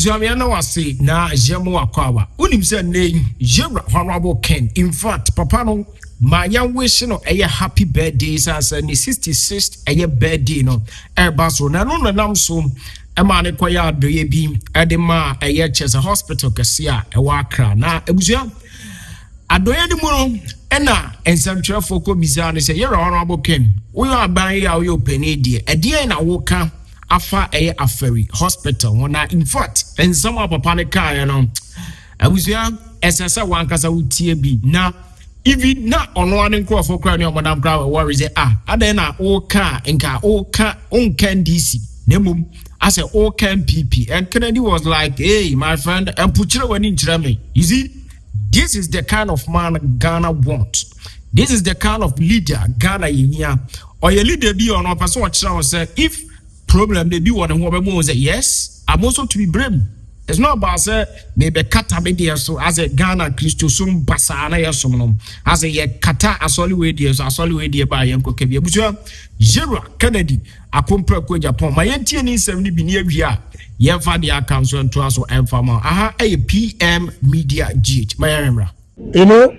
Zamiana was say na Jamo Akwawa. Unim said name Jebra Honorable Ken. In fact, Papano, my young wish no a happy birthday as a 66th a birthday no. Airbaso na no nam so a man acquire do ye beam Edema a year chess a hospital Cassia a wakra na ebuzia. Addo ye muno ena ensantwa foko bizarre say you're Honorable Ken. We are buying our penny dear. A dear in a walker. Afa Afari hospital wana in fact and some of papa car you know abusua esesa wan kasa utie bi na even na ono ane nko for kra ne madam kra worry say aden na o car nka o car on can DC nemum as a o can NPP and Kennedy was like hey my friend and puchira wani nchira me you see this is the kind of man Ghana wants, this is the kind of leader Ghana yinia or your leader be on person what say if problem they be one who say yes I'm also to be brave. It's not about say maybe kata media so as a Ghana Christo sum basana yasum as a kata asoli we dear by yanko kebia busua Jera Kennedy akompra ko Agyapong my NTN 70 bi near here yemfa dia council and to aso emfama a PM Media GH my remember. You know,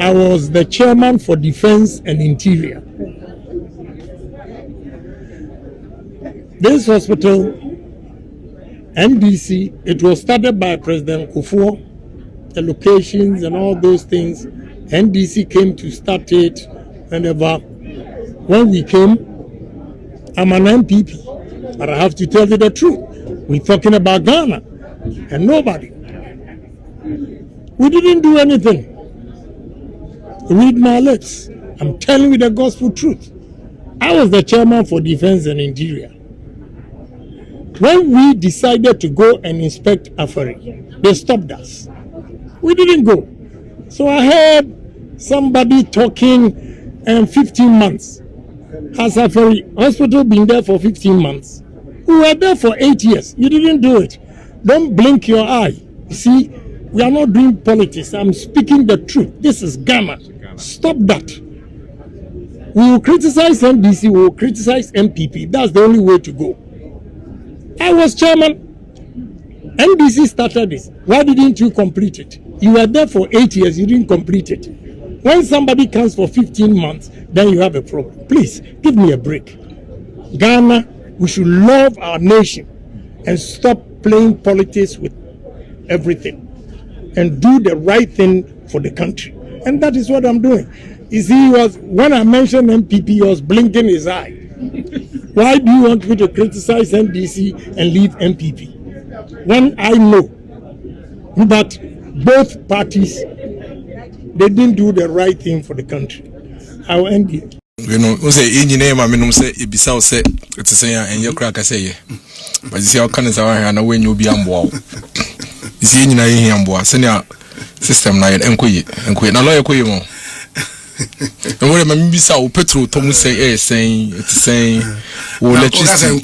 I was the chairman for Defense and Interior. This hospital, NDC, it was started by President Kufuor, the locations and all those things. NDC came to start it whenever. When we came, I'm an NPP, but I have to tell you the truth. We're talking about Ghana and nobody. We didn't do anything. Read my lips. I'm telling you the gospel truth. I was the chairman for Defense and Interior. When we decided to go and inspect Afari, they stopped us. We didn't go. So I heard somebody talking 15 months. Has Afari hospital been there for 15 months? We were there for 8 years. You didn't do it. Don't blink your eye. You see, we are not doing politics. I'm speaking the truth. This is Ghana. Stop that. We will criticize NDC, we will criticize NPP. That's the only way to go. I was chairman. NDC started this. Why didn't you complete it? You were there for 8 years, you didn't complete it. When somebody comes for 15 months, then you have a problem. Please, give me a break. Ghana, we should love our nation and stop playing politics with everything and do the right thing for the country. And that is what I'm doing. You see, when I mentioned NPP, he was blinking his eye. Why do you want me to criticize NDC and leave NPP? When I know that both parties, they didn't do the right thing for the country. I will end here. You know, say in name, I mean, say it be so say it's a say and your crack I say, but you see how can and when you be on wall. You see, in a amboa, senior system night and quit now lawyer quit. And when I be so petrol, Tom say, saying it's saying, well, let you say,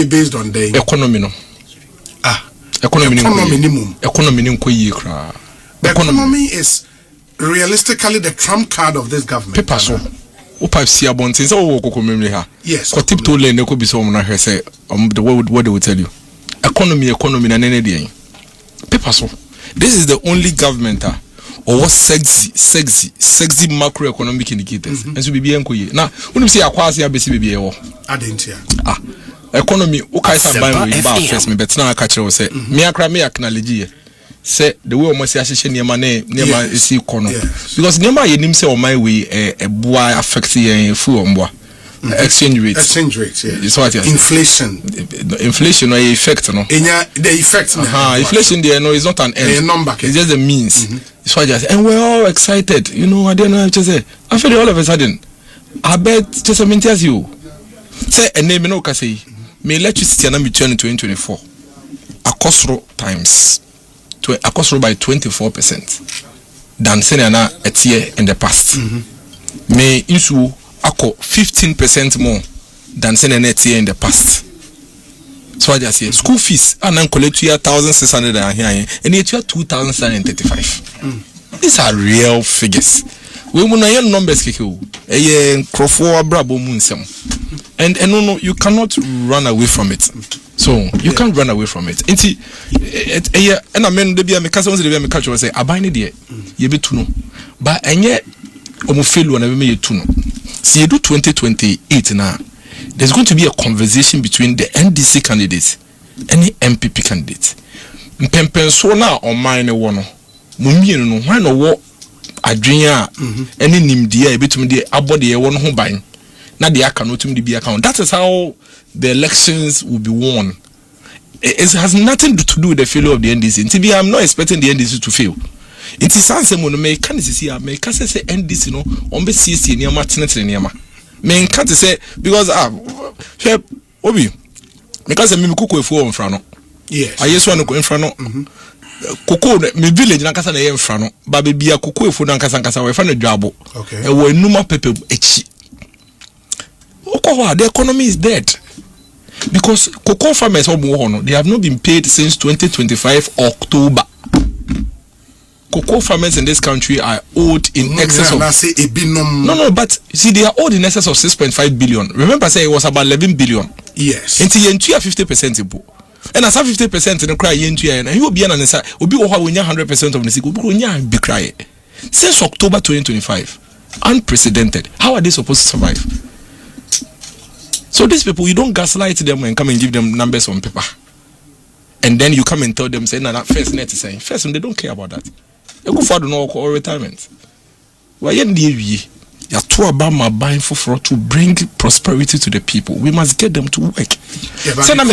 based on the economy. No, economy, the economy is realistically the trump card of this government. Paper so. Upa see about things. Oh, yes. What tip to learn? There could be someone I say. What they will tell you. Economy, and any paper so. This is the only government or what sexy macroeconomic indicators. And so be enquiry. Now, when you say acquire baby or economy, okay, somebody will buy first me, but now I catch you say, me acknowledge say the way almost association near my see corner because near my name say on my way a boy affects the full exchange rate. It's what inflation or effect no. The effect. Inflation there no is not an end. Number. It's just a means. It's what just and we're all excited. You know I don't know what to say. I feel all of a sudden. I bet just a minute as you say a name no can say may electricity and between 2024 Akosro times. Akosro by 24% than Senana a year in the past. May issue ako 15% more than Senana a year in the past. So I just say school fees and then collect 1,600 and here and it's 2,735. These are real figures. we mun na numbers keke o nkrofo abrabo mu nsem and no you cannot run away from it. So you can't run away from it. Inti and I mean de bia me kasa won de bia me catch say aban ne de ye betu no ba enye omo failure na me yetu no. See you do 2028 now. There's going to be a conversation between the NDC candidates and the NPP candidates. Mpempenso na on mine no mumienu no hwan no wo adwenya any nimdia ebetumi de abode ye wo no ho ban na de aka no tumi de bi aka. That is how the elections will be won. It has nothing to do with the failure of the NDC. Until I'm not expecting the NDC to fail. It is something when me can see me can say NDC no on be CC near maternity near ma. Me can't say because obi me can say me kuku efu on frano. Yes. I yes one ko in frano. Koko me village na kasa na ye mfrano ba be bia koko efu na kasa we fa na dwabo. Okay. E wo enuma pepe echi. The economy is dead because cocoa farmers they have not been paid since 2025 October. Cocoa farmers in this country are owed in excess of no, but see they are owed in excess of 6.5 billion. Remember, I said it was about 11 billion. Yes. Until you 50% ibu. And as 50% in the cry and you will be an answer will be 100% of the sick will be cry since October 2025. Unprecedented. How are they supposed to survive? So these people, you don't gaslight them and come and give them numbers on paper. And then you come and tell them, say, no, that first net is saying. First, they don't care about that. You go for the no or retirement. Why you are too about my buying for to bring prosperity to the people. We must get them to work. Yeah, but I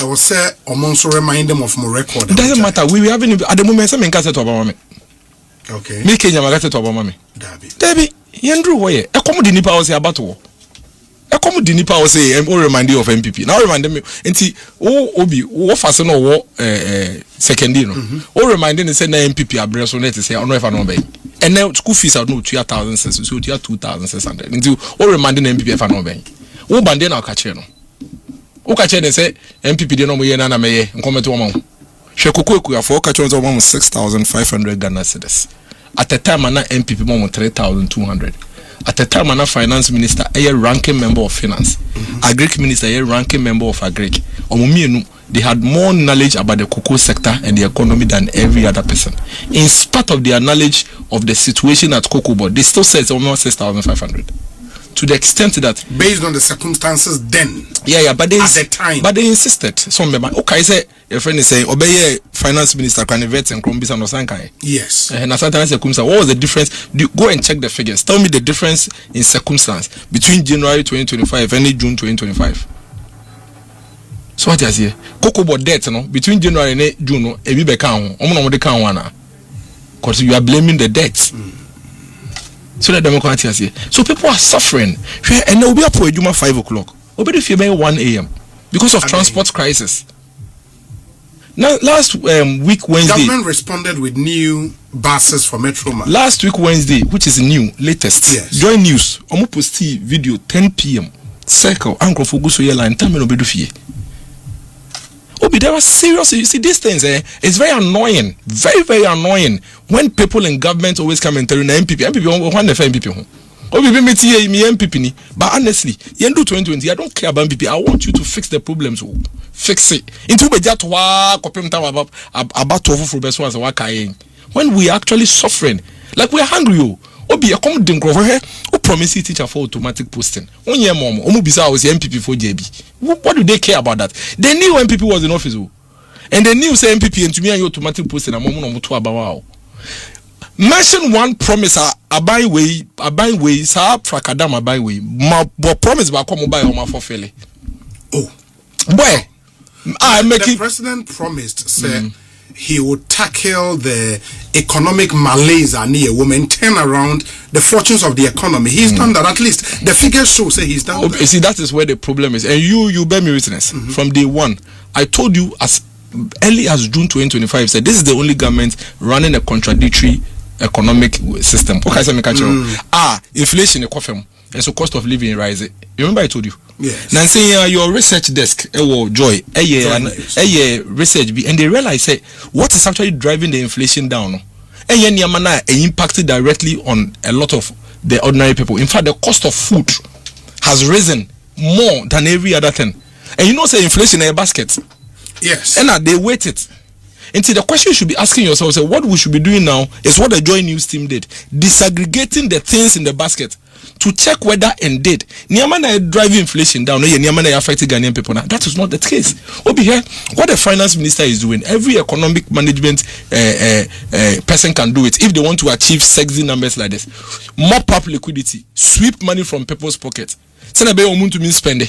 was say, also remind them of my record. It doesn't matter. We having at the moment, some in Casa to Obama. Okay. Me Kenya Magata to Obama. Debbie. Yendru woye ekomu di nipa ose abato ekomu di nipa ose o remind you of NPP now remind me enti obi wo fase no wo second no o remind me say na NPP abre so net say ono efa no be and school fees are no 2,600 so 2,600 enti o remind na NPP efa no be wo bande na ka kire no o ka kire say NPP de no mo ye na me ye nkometo wo ma ho hwe kokoko afo ka kire so mo 6,500 Ghana cedis. At the time, I'm NPP more 3,200. At the time, I'm finance minister, a ranking member of finance. Agric minister, a ranking member of agric. They had more knowledge about the cocoa sector and the economy than every other person. In spite of their knowledge of the situation at Cocoa Board, they still said it's almost 6,500. To the extent that based on the circumstances then, but they at the time, but they insisted. So remember, okay, say your friend is saying, obey finance minister can invest in Crumbis and Osankai. Yes. And sometimes what was the difference? Go and check the figures. Tell me the difference in circumstance between January 2025 and June 2025. So what is here? Cocoa Board debt, no, between January and June, no, a bit count. Because you are blaming the debt. So that democracy is here. So people are suffering. And they'll be up for 5 o'clock. Or better if you by 1 a.m. because of transport crisis. Now, last week Wednesday, government responded with new buses for Metro Man. Last week Wednesday, which is new, latest. Yes. Join News. Omo posti video 10 p.m. Circle Uncle Foguso Yela and Tamino Bedufie. Obi, there are serious. You see, these things, it's very annoying. Very, very annoying when people in government always come and tell you, NPP, one of NPP. Obi, me NPP. But honestly, you do 2020. I don't care about NPP. I want you to fix the problems. Fix it. Into when we are actually suffering, like we are hungry. Obi, a common dink over here. Who promise teacher for automatic posting? 1 year more. Omo bisa was NPP for JB. What do they care about that? They knew NPP was in office, and they knew say NPP and to me and automatic posting. Mention one promise. I buy way. Sa frakadam I buy way. But promise ba come buy home for fairly. Oh, boy. The president promised, say. He would tackle the economic malaise and women, turn around the fortunes of the economy. He's done that. At least the figures show say he's done that. See, that is where the problem is. And you bear me witness. From day one, I told you as early as June 2025, said this is the only government running a contradictory economic system. Okay, inflation is confirmed. And so cost of living rising. You remember I told you? Yes. Now saying your research desk, Joy, research be, and they realize say what is actually driving the inflation down. Any yamana impacted directly on a lot of the ordinary people. In fact, the cost of food has risen more than every other thing. And you know, say inflation in a basket. Yes. And they wait it. Until the question you should be asking yourself, say, what we should be doing now is what the Joy News team did. Disaggregating the things in the basket to check whether indeed Niamana driving inflation down, Niamana affecting Ghanaian people. Now, that is not the case. Obi here, what the finance minister is doing, every economic management person can do it if they want to achieve sexy numbers like this. Mop up liquidity, sweep money from people's pockets. Spending.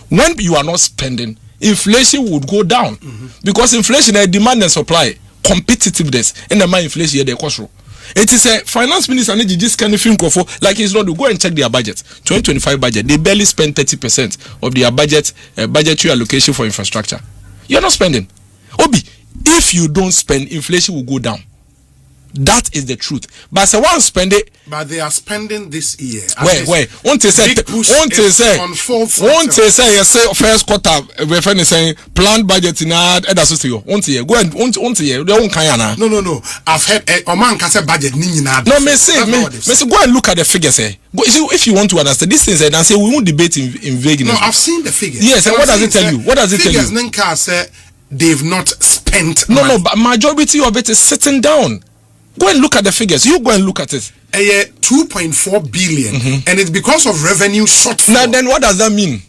When you are not spending, inflation would go down because inflation is demand and supply, competitiveness, and the man inflation here they cost. It is a finance minister and just kind of film like he's not to go and check their budget. 2025 budget, they barely spend 30% of their budget budgetary allocation for infrastructure. You're not spending. Obi, if you don't spend, inflation will go down. That is the truth. But so one spend it. But they are spending this year. Wait. Won't they say first quarter? We're saying planned budget in ad. That's what you want to go and want to hear. No. I've heard Oman can say budget. No, me say go and look at the figures. If you want to understand these things, and say we won't debate in vagueness. No, I've seen the figures. Yes, and what does it tell you? What does it tell you? Figures Ninka say they've not spent. No, but majority of it is sitting down. Go and look at the figures. You go and look at it. 2.4 billion, and it's because of revenue shortfall. Now, then what does that mean?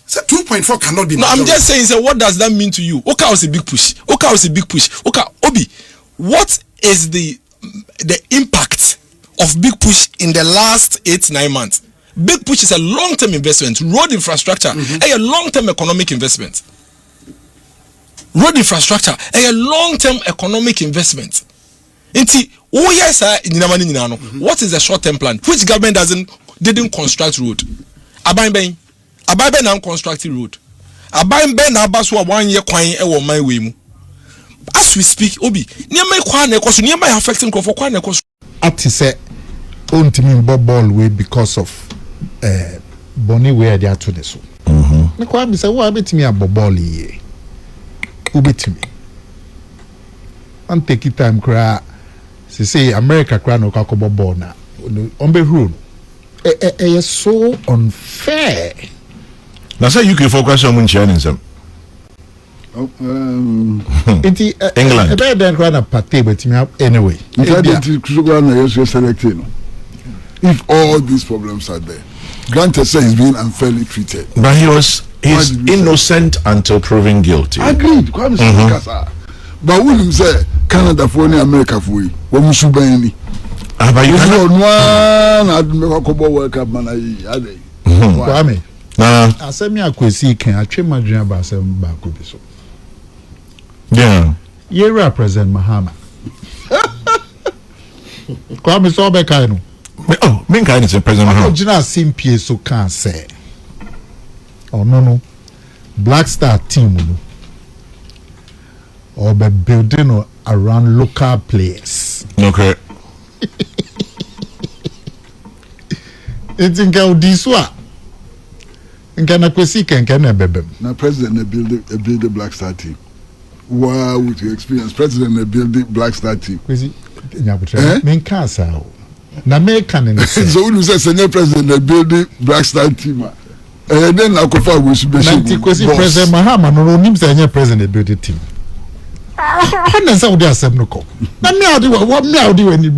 So 2.4 cannot be. No, I'm just saying. So what does that mean to you? Okay, was a big push. Okay, Obi, what is the impact of big push in the last 8-9 months? Big push is a long-term investment. Road infrastructure, a long-term economic investment. Road infrastructure, a long-term economic investment. What is the short-term plan? Which government didn't construct road? Abayben now constructing road. Abayben now baswa 1 year kwanye ewo my way. As we speak, Obi, nearby kwane koso, nearby affecting for kwane koso. Ati say, ontimi ball way because of Bonnie where they are to the so. Me kwa mi say, wo abetimi aboball ye. Ubetimi. And take it time cry. Say America crown no kakobo ball na on be rule is so unfair. Now say UK focus on Munchian some England better than crown a party but me anyway if all these problems are there, Granted says he's being unfairly treated, but he's innocent until proven guilty. Agreed. But William said Canada for any America for you. What we should be but you Kwame. Asemi akwesi kan atwe madwen ba asem ba ko bi so. Yeah. You represent Mahama. Kwame so be kai no. Oh, me kai is President Mahama. Original simpie so kan say. Oh no. Black Star team no. Or be building around local players. Okay. It's in Gaudiswa. In Kanakwesi can bebem. Now President build the Black Star team. Wow, with your experience, President build the Black Star team. Kwesi nyabutre. Men kasa. Na me kan no say. So when you say Senior President build the Black Star team. And then Akofa we should be. Nanti Kwesi President Mahama no nim say President build the team. How na say we dey asem no ko. Na me adi what me adi when you